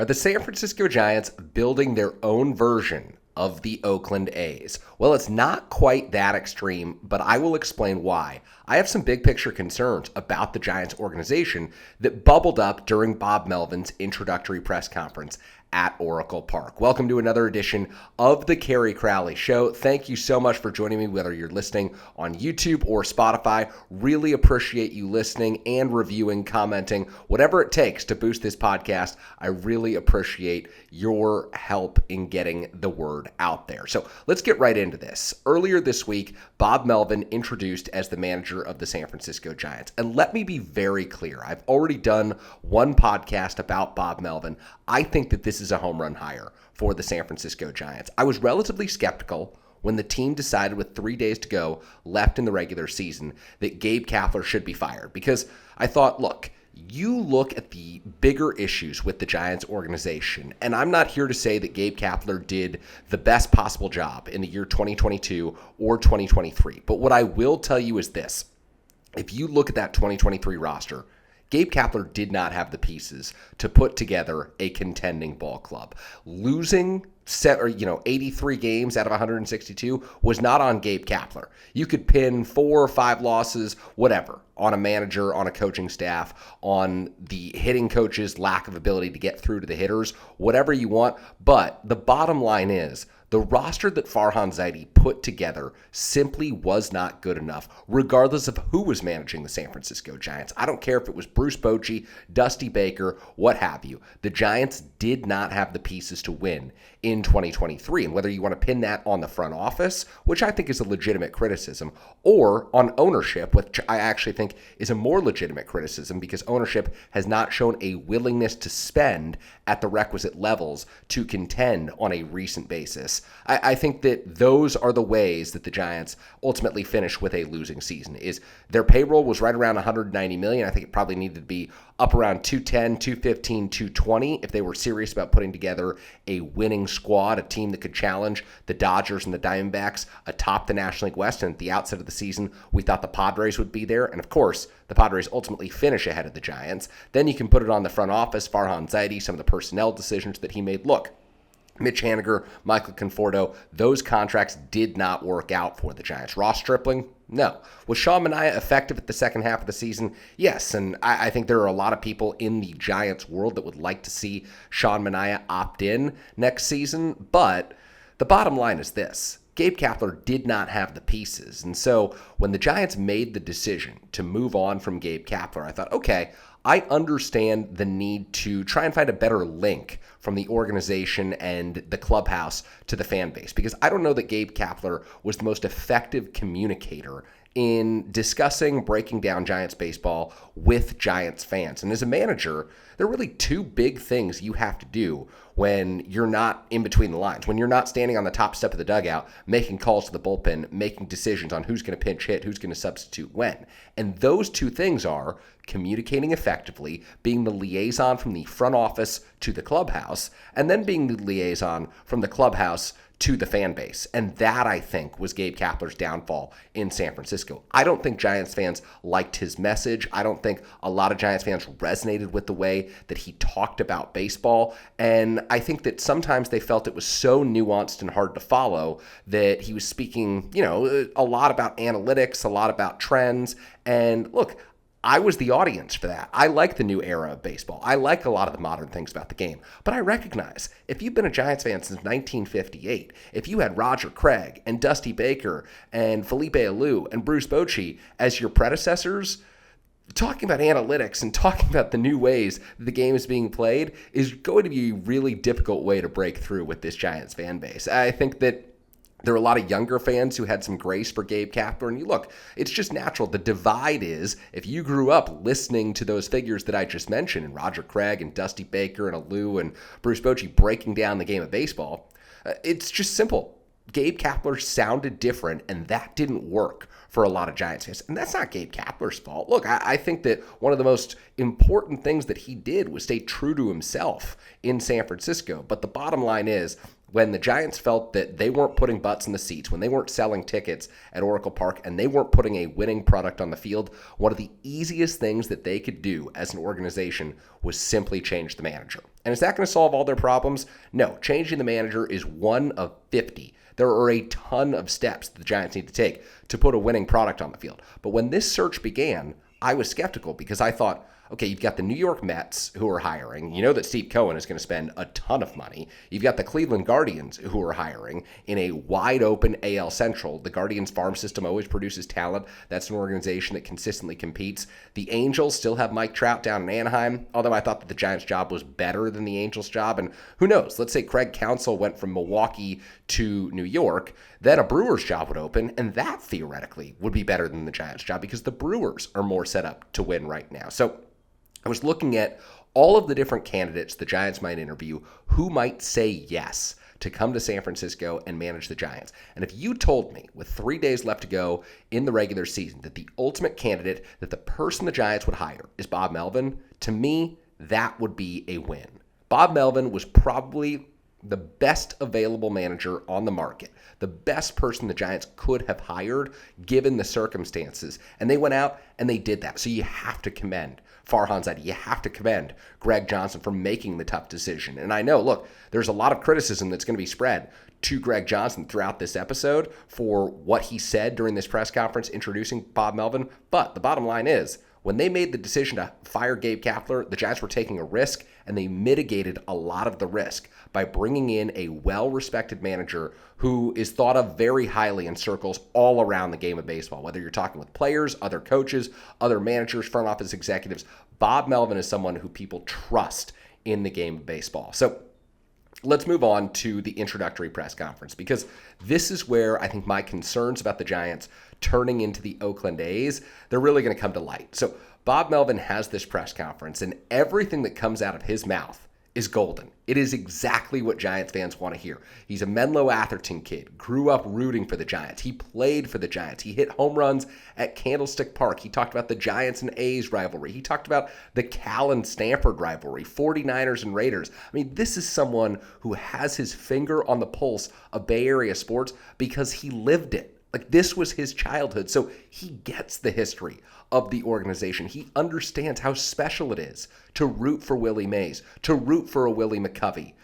Are the San Francisco Giants building their own version of the Oakland A's? Well, it's not quite that extreme, but I will explain why. I have some big picture concerns about the Giants organization that bubbled up during Bob Melvin's introductory press conference at Oracle Park. Welcome to another edition of the Kerry Crowley Show. Thank you so much for joining me, whether you're listening on YouTube or Spotify. Really appreciate you listening and reviewing, commenting, whatever it takes to boost this podcast. I really appreciate your help in getting the word out there. So let's get right into this. Earlier this week, Bob Melvin introduced as the manager of the San Francisco Giants. And let me be very clear. I've already done one podcast about Bob Melvin. I think that this is a home run hire for the San Francisco Giants. I was relatively skeptical when the team decided with 3 days to go left in the regular season that Gabe Kapler should be fired, because I thought, look, you look at the bigger issues with the Giants organization, and I'm not here to say that Gabe Kapler did the best possible job in the year 2022 or 2023. But what I will tell you is this. If you look at that 2023 roster, Gabe Kapler did not have the pieces to put together a contending ball club. Losing 83 games out of 162 was not on Gabe Kapler. You could pin 4 or 5 losses, whatever, on a manager, on a coaching staff, on the hitting coach's lack of ability to get through to the hitters, whatever you want. But the bottom line is, the roster that Farhan Zaidi put together simply was not good enough, regardless of who was managing the San Francisco Giants. I don't care if it was Bruce Bochy, Dusty Baker, what have you. The Giants did not have the pieces to win in 2023. And whether you want to pin that on the front office, which I think is a legitimate criticism, or on ownership, which I actually think is a more legitimate criticism, because ownership has not shown a willingness to spend at the requisite levels to contend on a recent basis. I think that those are the ways that the Giants ultimately finish with a losing season. Is their payroll was right around $190 million. I think it probably needed to be up around 210, 215, 220 if they were serious about putting together a winning squad, a team that could challenge the Dodgers and the Diamondbacks atop the National League West. And at the outset of the season, we thought the Padres would be there. And of course, the Padres ultimately finish ahead of the Giants. Then you can put it on the front office, Farhan Zaidi, some of the personnel decisions that he made. Look, Mitch Haniger, Michael Conforto, those contracts did not work out for the Giants. Ross Stripling, no. Was Sean Manaea effective at the second half of the season? Yes, and I think there are a lot of people in the Giants world that would like to see Sean Manaea opt in next season, but the bottom line is this. Gabe Kapler did not have the pieces, and so when the Giants made the decision to move on from Gabe Kapler, I thought, okay, I understand the need to try and find a better link from the organization and the clubhouse to the fan base, because I don't know that Gabe Kapler was the most effective communicator in discussing, breaking down Giants baseball with Giants fans. And as a manager, there are really 2 big things you have to do when you're not in between the lines, when you're not standing on the top step of the dugout, making calls to the bullpen, making decisions on who's going to pinch hit, who's going to substitute when. And those 2 things are communicating effectively, being the liaison from the front office to the clubhouse, and then being the liaison from the clubhouse to the fan base. And that, I think, was Gabe Kapler's downfall in San Francisco. I don't think Giants fans liked his message. I don't think a lot of Giants fans resonated with the way that he talked about baseball. And I think that sometimes they felt it was so nuanced and hard to follow that he was speaking, a lot about analytics, a lot about trends. And look, I was the audience for that. I like the new era of baseball. I like a lot of the modern things about the game. But I recognize, if you've been a Giants fan since 1958, if you had Roger Craig and Dusty Baker and Felipe Alou and Bruce Bochy as your predecessors, talking about analytics and talking about the new ways the game is being played is going to be a really difficult way to break through with this Giants fan base. I think that there are a lot of younger fans who had some grace for Gabe Kapler. And you look, it's just natural. The divide is, if you grew up listening to those figures that I just mentioned, and Roger Craig and Dusty Baker and Alou and Bruce Bochy breaking down the game of baseball, it's just simple. Gabe Kapler sounded different, and that didn't work for a lot of Giants fans. And that's not Gabe Kapler's fault. Look, I think that one of the most important things that he did was stay true to himself in San Francisco. But the bottom line is, when the Giants felt that they weren't putting butts in the seats, when they weren't selling tickets at Oracle Park, and they weren't putting a winning product on the field, one of the easiest things that they could do as an organization was simply change the manager. And is that going to solve all their problems? No. Changing the manager is one of 50. There are a ton of steps that the Giants need to take to put a winning product on the field. But when this search began, I was skeptical because I thought, okay, you've got the New York Mets who are hiring. You know that Steve Cohen is going to spend a ton of money. You've got the Cleveland Guardians who are hiring in a wide open AL Central. The Guardians farm system always produces talent. That's an organization that consistently competes. The Angels still have Mike Trout down in Anaheim, although I thought that the Giants' job was better than the Angels' job. And who knows? Let's say Craig Counsell went from Milwaukee to New York. Then a Brewers job would open, and that theoretically would be better than the Giants' job because the Brewers are more set up to win right now. So I was looking at all of the different candidates the Giants might interview who might say yes to come to San Francisco and manage the Giants. And if you told me with 3 days left to go in the regular season that the ultimate candidate, that the person the Giants would hire is Bob Melvin, to me, that would be a win. Bob Melvin was probably the best available manager on the market, the best person the Giants could have hired given the circumstances. And they went out and they did that. So you have to commend Farhan Zaidi. You have to commend Greg Johnson for making the tough decision. And I know, look, there's a lot of criticism that's going to be spread to Greg Johnson throughout this episode for what he said during this press conference introducing Bob Melvin. But the bottom line is, when they made the decision to fire Gabe Kapler, the Giants were taking a risk, and they mitigated a lot of the risk by bringing in a well-respected manager who is thought of very highly in circles all around the game of baseball. Whether you're talking with players, other coaches, other managers, front office executives, Bob Melvin is someone who people trust in the game of baseball. So let's move on to the introductory press conference, because this is where I think my concerns about the Giants turning into the Oakland A's, they're really going to come to light. So Bob Melvin has this press conference, and everything that comes out of his mouth is golden. It is exactly what Giants fans want to hear. He's a Menlo Atherton kid, grew up rooting for the Giants. He played for the Giants. He hit home runs at Candlestick Park. He talked about the Giants and A's rivalry. He talked about the Cal and Stanford rivalry, 49ers and Raiders. I mean, this is someone who has his finger on the pulse of Bay Area sports because he lived it. Like, this was his childhood, so he gets the history of the organization. He understands how special it is to root for Willie Mays, to root for a Willie McCovey,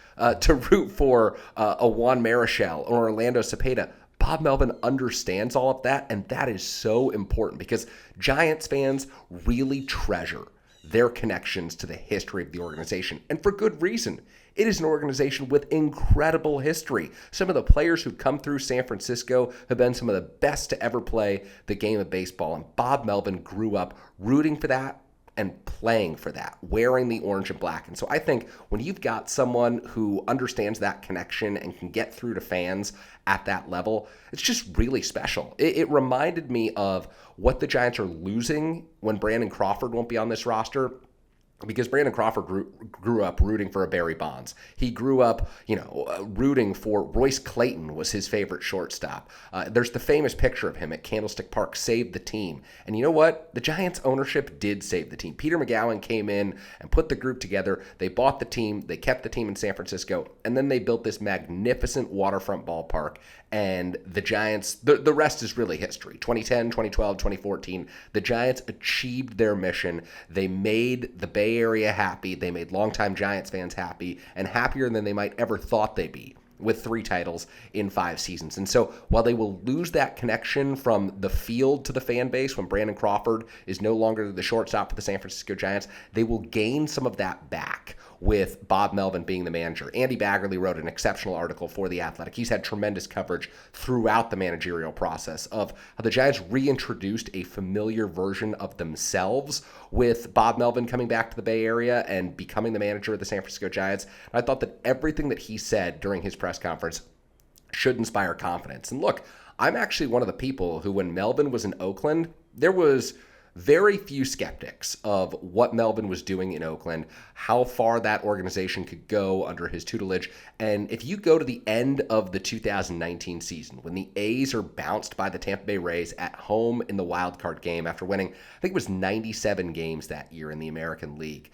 to root for a Juan Marichal or Orlando Cepeda. Bob Melvin understands all of that, and that is so important because Giants fans really treasure their connections to the history of the organization, and for good reason. It is an organization with incredible history. Some of the players who come through San Francisco have been some of the best to ever play the game of baseball, and Bob Melvin grew up rooting for that and playing for that, wearing the orange and black. And so I think when you've got someone who understands that connection and can get through to fans at that level, it's just really special. It reminded me of what the Giants are losing when Brandon Crawford won't be on this roster. Because Brandon Crawford grew up rooting for a Barry Bonds. He grew up, rooting for Royce Clayton was his favorite shortstop. There's the famous picture of him at Candlestick Park, saved the team. And you know what? The Giants ownership did save the team. Peter McGowan came in and put the group together. They bought the team. They kept the team in San Francisco. And then they built this magnificent waterfront ballpark. And the Giants, the rest is really history. 2010, 2012, 2014, the Giants achieved their mission. They made the Bay Area happy. They made longtime Giants fans happy, and happier than they might ever thought they'd be, with 3 titles in 5 seasons. And so while they will lose that connection from the field to the fan base when Brandon Crawford is no longer the shortstop for the San Francisco Giants, they will gain some of that back with Bob Melvin being the manager. Andy Baggerly wrote an exceptional article for The Athletic. He's had tremendous coverage throughout the managerial process of how the Giants reintroduced a familiar version of themselves with Bob Melvin coming back to the Bay Area and becoming the manager of the San Francisco Giants. And I thought that everything that he said during his press conference should inspire confidence. And look, I'm actually one of the people who, when Melvin was in Oakland, there was very few skeptics of what Melvin was doing in Oakland, how far that organization could go under his tutelage. And if you go to the end of the 2019 season, when the A's are bounced by the Tampa Bay Rays at home in the wild card game after winning, I think it was 97 games that year in the American League,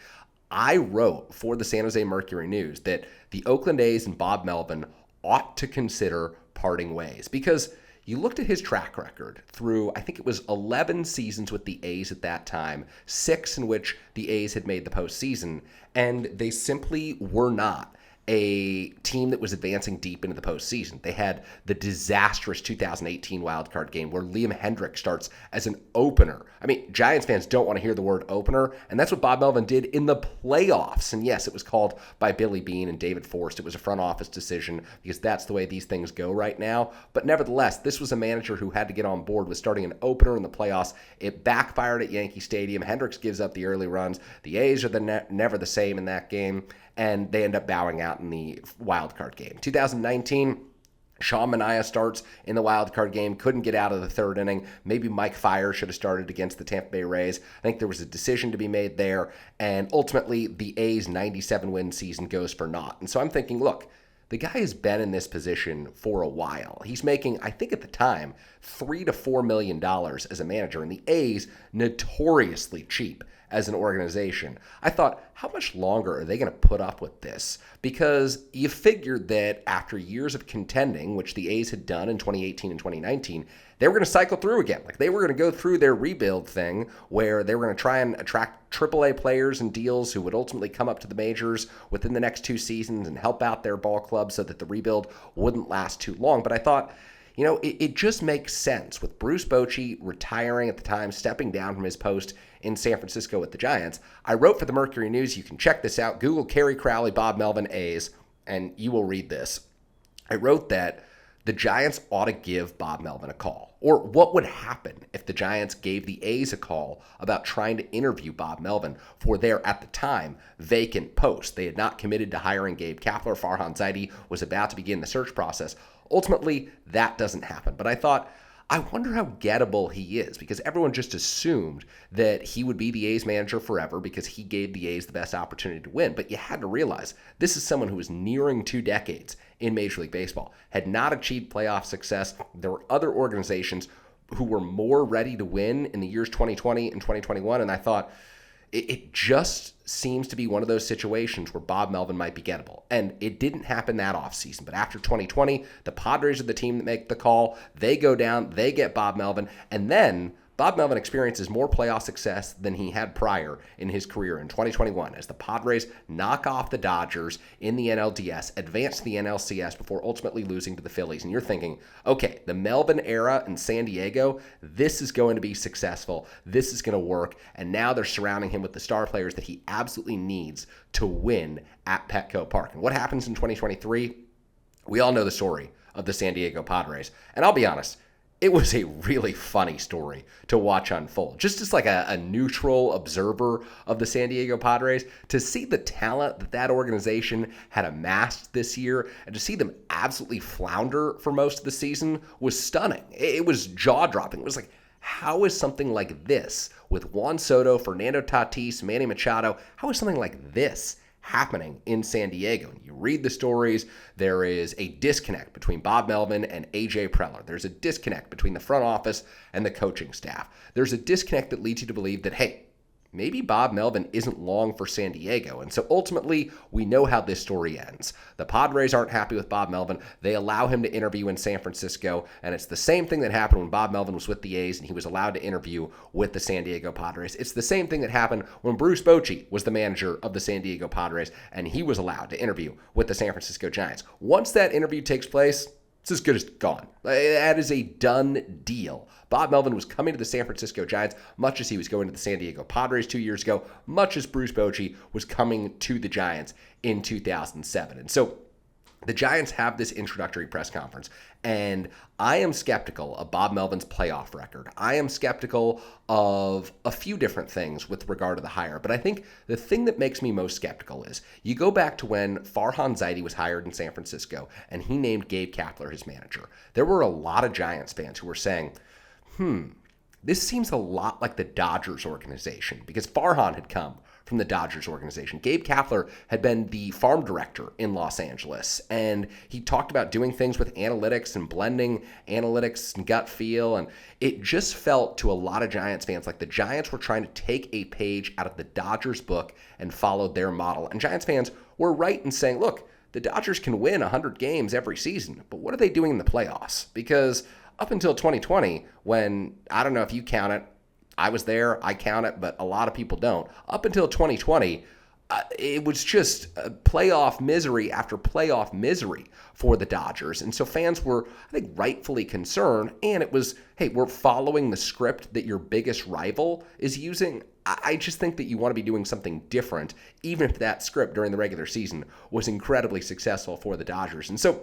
I wrote for the San Jose Mercury News that the Oakland A's and Bob Melvin ought to consider parting ways, because You looked at his track record through, I think it was 11 seasons with the A's at that time, 6 in which the A's had made the postseason, and they simply were not a team that was advancing deep into the postseason. They had the disastrous 2018 wildcard game where Liam Hendriks starts as an opener. I mean, Giants fans don't want to hear the word opener, and that's what Bob Melvin did in the playoffs. And yes, it was called by Billy Beane and David Forst. It was a front office decision because that's the way these things go right now. But nevertheless, this was a manager who had to get on board with starting an opener in the playoffs. It backfired at Yankee Stadium. Hendricks gives up the early runs. The A's are never the same in that game, and they end up bowing out in the wild card game. 2019, Sean Manaea starts in the wild card game, couldn't get out of the third inning. Maybe Mike Fiers should have started against the Tampa Bay Rays. I think there was a decision to be made there, and ultimately the A's 97-win season goes for naught. And so I'm thinking, look, the guy has been in this position for a while. He's making, I think at the time, $3 to $4 million as a manager, and the A's notoriously cheap as an organization. I thought, how much longer are they going to put up with this? Because you figured that after years of contending, which the A's had done in 2018 and 2019, they were going to cycle through again. Like they were going to go through their rebuild thing where they were going to try and attract AAA players and deals who would ultimately come up to the majors within the next 2 seasons and help out their ball club so that the rebuild wouldn't last too long. But I thought, you know, it just makes sense with Bruce Bochy retiring at the time, stepping down from his post in San Francisco with the Giants. I wrote for the Mercury News. You can check this out. Google Kerry Crowley, Bob Melvin, A's, and you will read this. I wrote that the Giants ought to give Bob Melvin a call. Or what would happen if the Giants gave the A's a call about trying to interview Bob Melvin for their, at the time, vacant post. They had not committed to hiring Gabe Kapler. Farhan Zaidi was about to begin the search process. Ultimately, that doesn't happen. But I thought, I wonder how gettable he is, because everyone just assumed that he would be the A's manager forever because he gave the A's the best opportunity to win. But you had to realize this is someone who was nearing 2 decades in Major League Baseball, had not achieved playoff success. There were other organizations who were more ready to win in the years 2020 and 2021, and I thought, it just seems to be one of those situations where Bob Melvin might be gettable. And it didn't happen that offseason. But after 2020, the Padres are the team that make the call. They go down, they get Bob Melvin, and then Bob Melvin experiences more playoff success than he had prior in his career in 2021 as the Padres knock off the Dodgers in the NLDS, advance to the NLCS before ultimately losing to the Phillies. And you're thinking, okay, the Melvin era in San Diego, this is going to be successful. This is going to work. And now they're surrounding him with the star players that he absolutely needs to win at Petco Park. And what happens in 2023? We all know the story of the San Diego Padres. And I'll be honest, it was a really funny story to watch unfold. Just as like a neutral observer of the San Diego Padres, to see the talent that that organization had amassed this year and to see them absolutely flounder for most of the season was stunning. It was jaw-dropping. It was like, how is something like this with Juan Soto, Fernando Tatis, Manny Machado, how is something like this happening in San Diego? And you read the stories, there is a disconnect between Bob Melvin and AJ Preller. There's a disconnect between the front office and the coaching staff. There's a disconnect that leads you to believe that, hey, maybe Bob Melvin isn't long for San Diego. And so ultimately, we know how this story ends. The Padres aren't happy with Bob Melvin. They allow him to interview in San Francisco. And it's the same thing that happened when Bob Melvin was with the A's and he was allowed to interview with the San Diego Padres. It's the same thing that happened when Bruce Bochy was the manager of the San Diego Padres and he was allowed to interview with the San Francisco Giants. Once that interview takes place, it's as good as gone. That is a done deal. Bob Melvin was coming to the San Francisco Giants much as he was going to the San Diego Padres 2 years ago, much as Bruce Bochy was coming to the Giants in 2007. And so the Giants have this introductory press conference, and I am skeptical of Bob Melvin's playoff record. I am skeptical of a few different things with regard to the hire, but I think the thing that makes me most skeptical is you go back to when Farhan Zaidi was hired in San Francisco, and he named Gabe Kapler his manager. There were a lot of Giants fans who were saying, this seems a lot like the Dodgers organization, because Farhan had come from the Dodgers organization. Gabe Kapler had been the farm director in Los Angeles, and he talked about doing things with analytics and blending analytics and gut feel, and it just felt to a lot of Giants fans like the Giants were trying to take a page out of the Dodgers book and follow their model. And Giants fans were right in saying, look, the Dodgers can win 100 games every season, but what are they doing in the playoffs? Because up until 2020, when I don't know if you count it, I was there, I count it, but a lot of people don't. Up until 2020, it was just playoff misery after playoff misery for the Dodgers. And so fans were, I think, rightfully concerned. And it was, hey, we're following the script that your biggest rival is using. I just think that you want to be doing something different, even if that script during the regular season was incredibly successful for the Dodgers. And so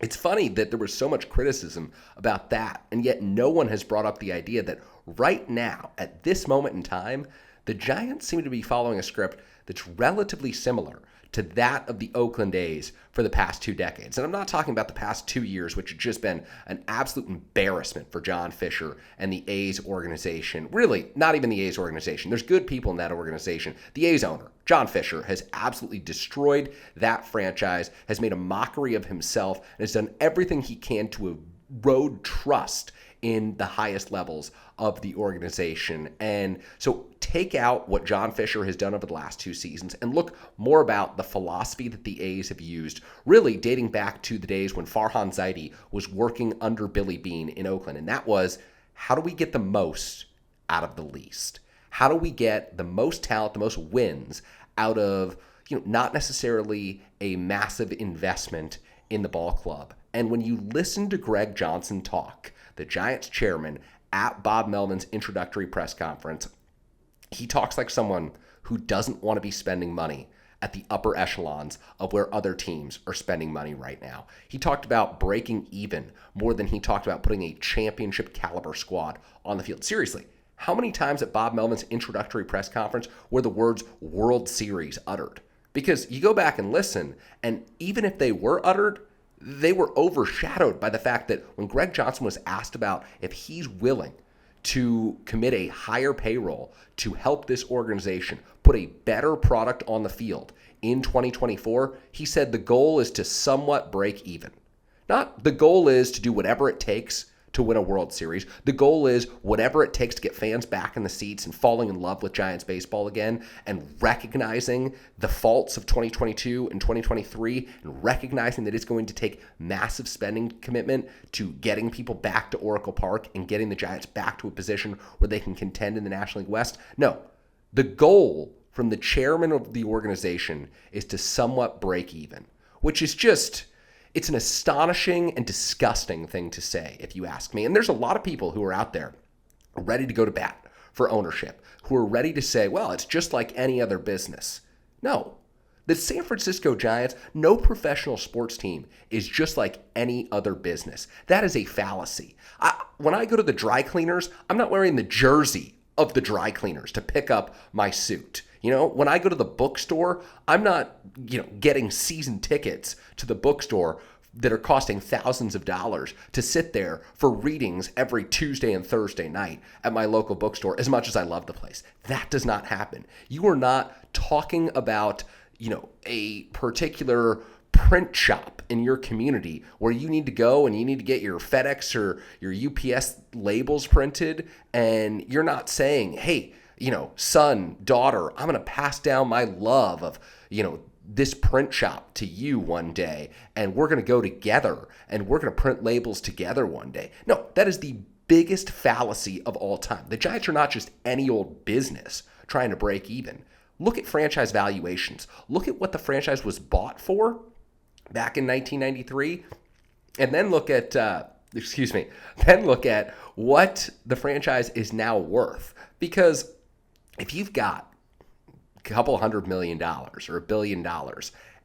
it's funny that there was so much criticism about that, and yet no one has brought up the idea that right now, at this moment in time, the Giants seem to be following a script that's relatively similar to that of the Oakland A's for the past 2 decades. And I'm not talking about the past 2 years, which have just been an absolute embarrassment for John Fisher and the A's organization. Really, not even the A's organization. There's good people in that organization. The A's owner, John Fisher, has absolutely destroyed that franchise, has made a mockery of himself, and has done everything he can to erode trust in the highest levels of the organization. And so take out what John Fisher has done over the last 2 seasons and look more about the philosophy that the A's have used, really dating back to the days when Farhan Zaidi was working under Billy Beane in Oakland. And that was, how do we get the most out of the least? How do we get the most talent, the most wins out of, not necessarily a massive investment in the ball club? And when you listen to Greg Johnson talk, the Giants chairman, at Bob Melvin's introductory press conference, he talks like someone who doesn't want to be spending money at the upper echelons of where other teams are spending money right now. He talked about breaking even more than he talked about putting a championship caliber squad on the field. Seriously, how many times at Bob Melvin's introductory press conference were the words World Series uttered? Because you go back and listen, and even if they were uttered, they were overshadowed by the fact that when Greg Johnson was asked about if he's willing to commit a higher payroll to help this organization put a better product on the field in 2024, he said the goal is to somewhat break even. Not the goal is to do whatever it takes to win a World Series. The goal is whatever it takes to get fans back in the seats and falling in love with Giants baseball again, and recognizing the faults of 2022 and 2023, and recognizing that it's going to take massive spending commitment to getting people back to Oracle Park and getting the Giants back to a position where they can contend in the National League West. No, the goal from the chairman of the organization is to somewhat break even, which is just, it's an astonishing and disgusting thing to say, if you ask me. And there's a lot of people who are out there ready to go to bat for ownership, who are ready to say, well, it's just like any other business. No. The San Francisco Giants, no professional sports team is just like any other business. That is a fallacy. When I go to the dry cleaners, I'm not wearing the jersey of the dry cleaners to pick up my suit. When I go to the bookstore, I'm not, getting season tickets to the bookstore that are costing thousands of dollars to sit there for readings every Tuesday and Thursday night at my local bookstore, as much as I love the place. That does not happen. You are not talking about, a particular print shop in your community where you need to go and you need to get your FedEx or your UPS labels printed, and you're not saying, hey, son, daughter, I'm going to pass down my love of, this print shop to you one day, and we're going to go together and we're going to print labels together one day. No, that is the biggest fallacy of all time. The Giants are not just any old business trying to break even. Look at franchise valuations. Look at what the franchise was bought for back in 1993, and then look at, then look at what the franchise is now worth. Because if you've got a couple $100 million or $1 billion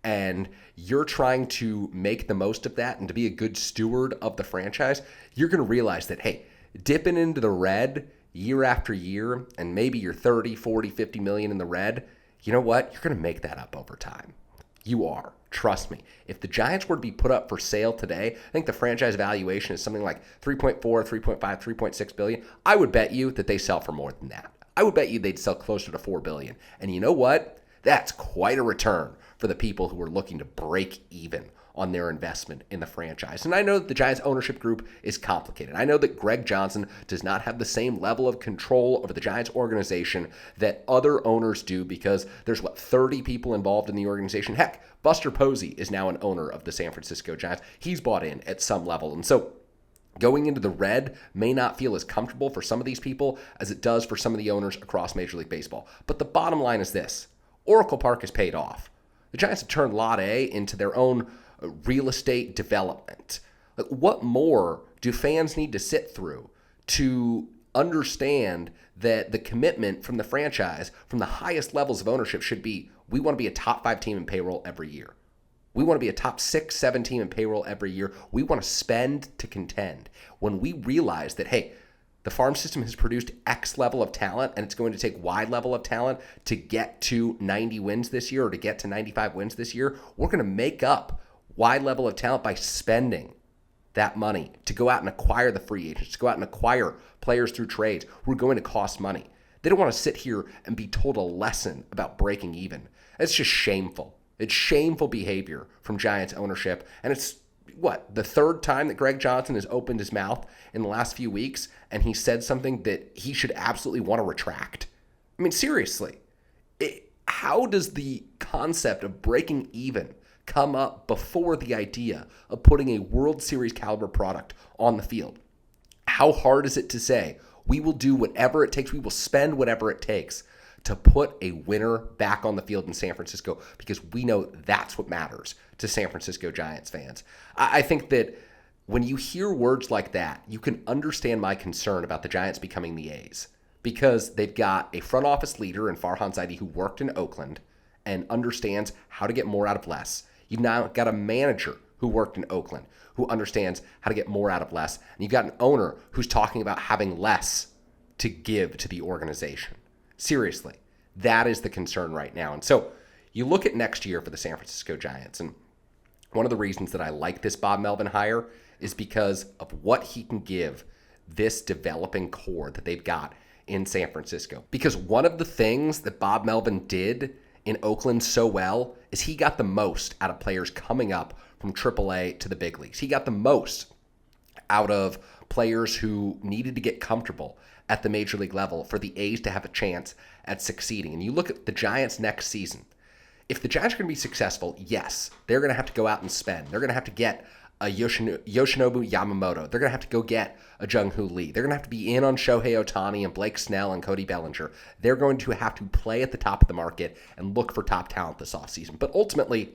and you're trying to make the most of that and to be a good steward of the franchise, you're going to realize that, hey, dipping into the red year after year, and maybe you're 30, 40, 50 million in the red, you know what? You're going to make that up over time. You are. Trust me. If the Giants were to be put up for sale today, I think the franchise valuation is something like 3.4, 3.5, 3.6 billion. I would bet you that they sell for more than that. I would bet you they'd sell closer to $4 billion. And you know what? That's quite a return for the people who are looking to break even on their investment in the franchise. And I know that the Giants ownership group is complicated. I know that Greg Johnson does not have the same level of control over the Giants organization that other owners do, because there's 30 people involved in the organization. Heck, Buster Posey is now an owner of the San Francisco Giants. He's bought in at some level. And so Going into the red may not feel as comfortable for some of these people as it does for some of the owners across Major League Baseball. But the bottom line is this: Oracle Park has paid off. The Giants have turned Lot A into their own real estate development. Like, what more do fans need to sit through to understand that the commitment from the franchise, from the highest levels of ownership, should be, we want to be a top 5 team in payroll every year. We want to be a top 6, 7 team in payroll every year. We want to spend to contend. When we realize that, hey, the farm system has produced X level of talent and it's going to take Y level of talent to get to 90 wins this year or to get to 95 wins this year, we're going to make up Y level of talent by spending that money to go out and acquire the free agents, to go out and acquire players through trades who are going to cost money. They don't want to sit here and be told a lesson about breaking even. It's just shameful. It's shameful behavior from Giants ownership. And it's, the third time that Greg Johnson has opened his mouth in the last few weeks and he said something that he should absolutely want to retract. I mean, seriously, how does the concept of breaking even come up before the idea of putting a World Series caliber product on the field? How hard is it to say, we will do whatever it takes, we will spend whatever it takes to put a winner back on the field in San Francisco, because we know that's what matters to San Francisco Giants fans. I think that when you hear words like that, you can understand my concern about the Giants becoming the A's, because they've got a front office leader in Farhan Zaidi who worked in Oakland and understands how to get more out of less. You've now got a manager who worked in Oakland who understands how to get more out of less. And you've got an owner who's talking about having less to give to the organization. Seriously, that is the concern right now. And so you look at next year for the San Francisco Giants, and one of the reasons that I like this Bob Melvin hire is because of what he can give this developing core that they've got in San Francisco. Because one of the things that Bob Melvin did in Oakland so well is he got the most out of players coming up from AAA to the big leagues. He got the most out of players who needed to get comfortable at the major league level for the A's to have a chance at succeeding. And you look at the Giants next season. If the Giants are going to be successful, yes, they're going to have to go out and spend. They're going to have to get a Yoshinobu Yamamoto. They're going to have to go get a Jung-Hoo Lee. They're going to have to be in on Shohei Ohtani and Blake Snell and Cody Bellinger. They're going to have to play at the top of the market and look for top talent this offseason. But ultimately,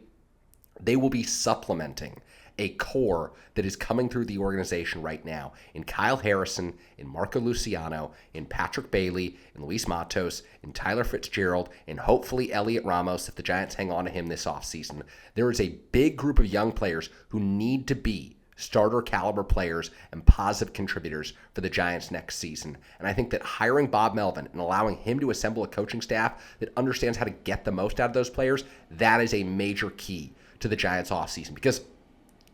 they will be supplementing a core that is coming through the organization right now in Kyle Harrison, in Marco Luciano, in Patrick Bailey, in Luis Matos, in Tyler Fitzgerald, and hopefully Elliot Ramos if the Giants hang on to him this offseason. There is a big group of young players who need to be starter caliber players and positive contributors for the Giants next season. And I think that hiring Bob Melvin and allowing him to assemble a coaching staff that understands how to get the most out of those players, that is a major key to the Giants offseason. Because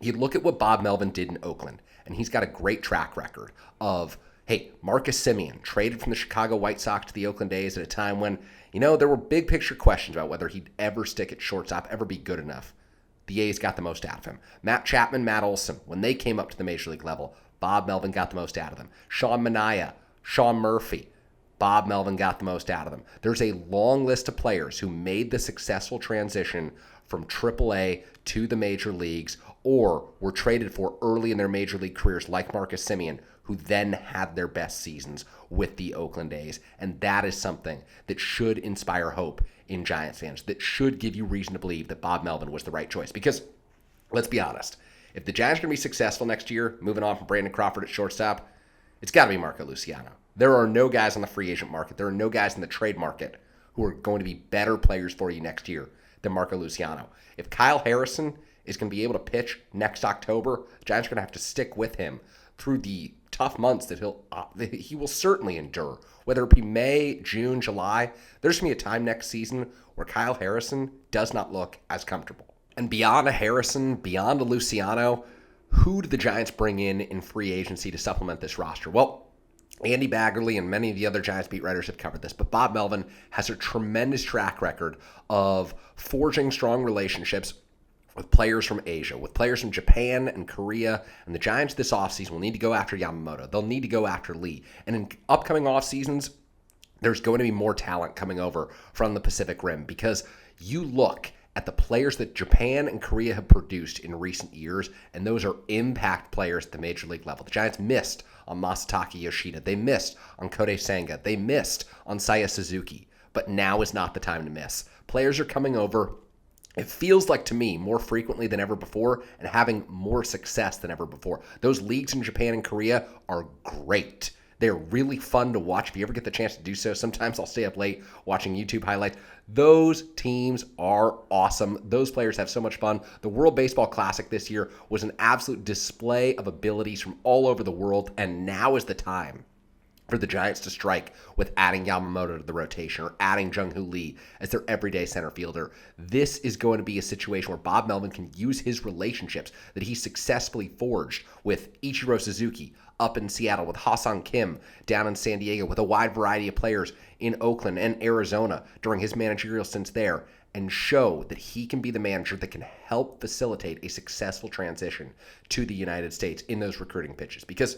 you look at what Bob Melvin did in Oakland, and he's got a great track record of, hey, Marcus Semien traded from the Chicago White Sox to the Oakland A's at a time when, there were big picture questions about whether he'd ever stick at shortstop, ever be good enough. The A's got the most out of him. Matt Chapman, Matt Olson, when they came up to the major league level, Bob Melvin got the most out of them. Sean Manaea, Sean Murphy, Bob Melvin got the most out of them. There's a long list of players who made the successful transition from AAA to the major leagues or were traded for early in their major league careers, like Marcus Semien, who then had their best seasons with the Oakland A's. And that is something that should inspire hope in Giants fans, that should give you reason to believe that Bob Melvin was the right choice. Because, let's be honest, if the Giants are going to be successful next year, moving on from Brandon Crawford at shortstop, it's got to be Marco Luciano. There are no guys on the free agent market, there are no guys in the trade market who are going to be better players for you next year than Marco Luciano. If Kyle Harrison is going to be able to pitch next October, the Giants are going to have to stick with him through the tough months that he will certainly endure. Whether it be May, June, July, there's going to be a time next season where Kyle Harrison does not look as comfortable. And beyond a Harrison, beyond a Luciano, who do the Giants bring in free agency to supplement this roster? Well, Andy Baggerly and many of the other Giants beat writers have covered this, but Bob Melvin has a tremendous track record of forging strong relationships with players from Asia, with players from Japan and Korea, and the Giants this offseason will need to go after Yamamoto. They'll need to go after Lee. And in upcoming offseasons, there's going to be more talent coming over from the Pacific Rim because you look at the players that Japan and Korea have produced in recent years, and those are impact players at the major league level. The Giants missed on Masataka Yoshida. They missed on Kodai Senga. They missed on Saya Suzuki. But now is not the time to miss. Players are coming over, it feels like to me, more frequently than ever before and having more success than ever before. Those leagues in Japan and Korea are great. They're really fun to watch. If you ever get the chance to do so, sometimes I'll stay up late watching YouTube highlights. Those teams are awesome. Those players have so much fun. The World Baseball Classic this year was an absolute display of abilities from all over the world, and now is the time for the Giants to strike with adding Yamamoto to the rotation or adding Jung-Hoo Lee as their everyday center fielder. This is going to be a situation where Bob Melvin can use his relationships that he successfully forged with Ichiro Suzuki up in Seattle, with Ha-Seong Kim down in San Diego, with a wide variety of players in Oakland and Arizona during his managerial stints there, and show that he can be the manager that can help facilitate a successful transition to the United States in those recruiting pitches. Because,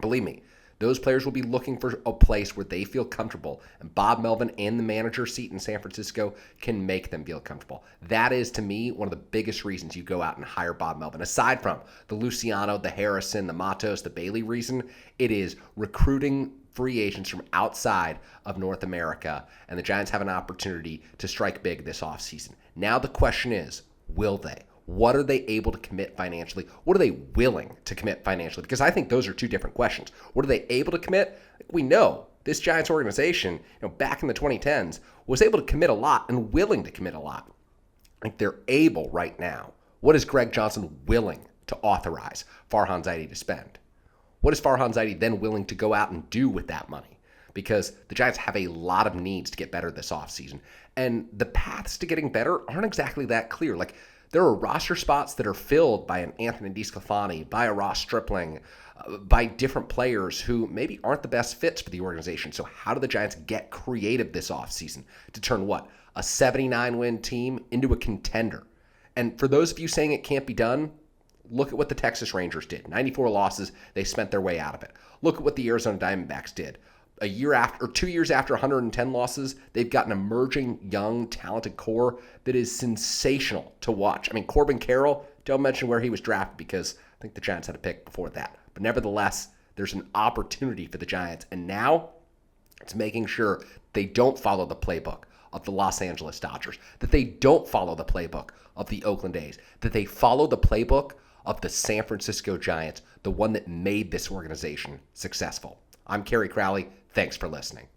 believe me, those players will be looking for a place where they feel comfortable, and Bob Melvin and the manager seat in San Francisco can make them feel comfortable. That is, to me, one of the biggest reasons you go out and hire Bob Melvin. Aside from the Luciano, the Harrison, the Matos, the Bailey reason, it is recruiting free agents from outside of North America, and the Giants have an opportunity to strike big this offseason. Now the question is, will they? What are they able to commit financially? What are they willing to commit financially? Because I think those are two different questions. What are they able to commit? We know this Giants organization, back in the 2010s, was able to commit a lot and willing to commit a lot. Like, they're able right now. What is Greg Johnson willing to authorize Farhan Zaidi to spend? What is Farhan Zaidi then willing to go out and do with that money? Because the Giants have a lot of needs to get better this offseason. And the paths to getting better aren't exactly that clear. Like, there are roster spots that are filled by an Anthony DeSclafani, by a Ross Stripling, by different players who maybe aren't the best fits for the organization. So how do the Giants get creative this offseason to turn what? A 79-win team into a contender? And for those of you saying it can't be done, look at what the Texas Rangers did. 94 losses, they spent their way out of it. Look at what the Arizona Diamondbacks did. A year after, or 2 years after 110 losses, they've got an emerging, young, talented core that is sensational to watch. I mean, Corbin Carroll, don't mention where he was drafted because I think the Giants had a pick before that. But nevertheless, there's an opportunity for the Giants. And now it's making sure they don't follow the playbook of the Los Angeles Dodgers, that they don't follow the playbook of the Oakland A's, that they follow the playbook of the San Francisco Giants, the one that made this organization successful. I'm Kerry Crowley. Thanks for listening.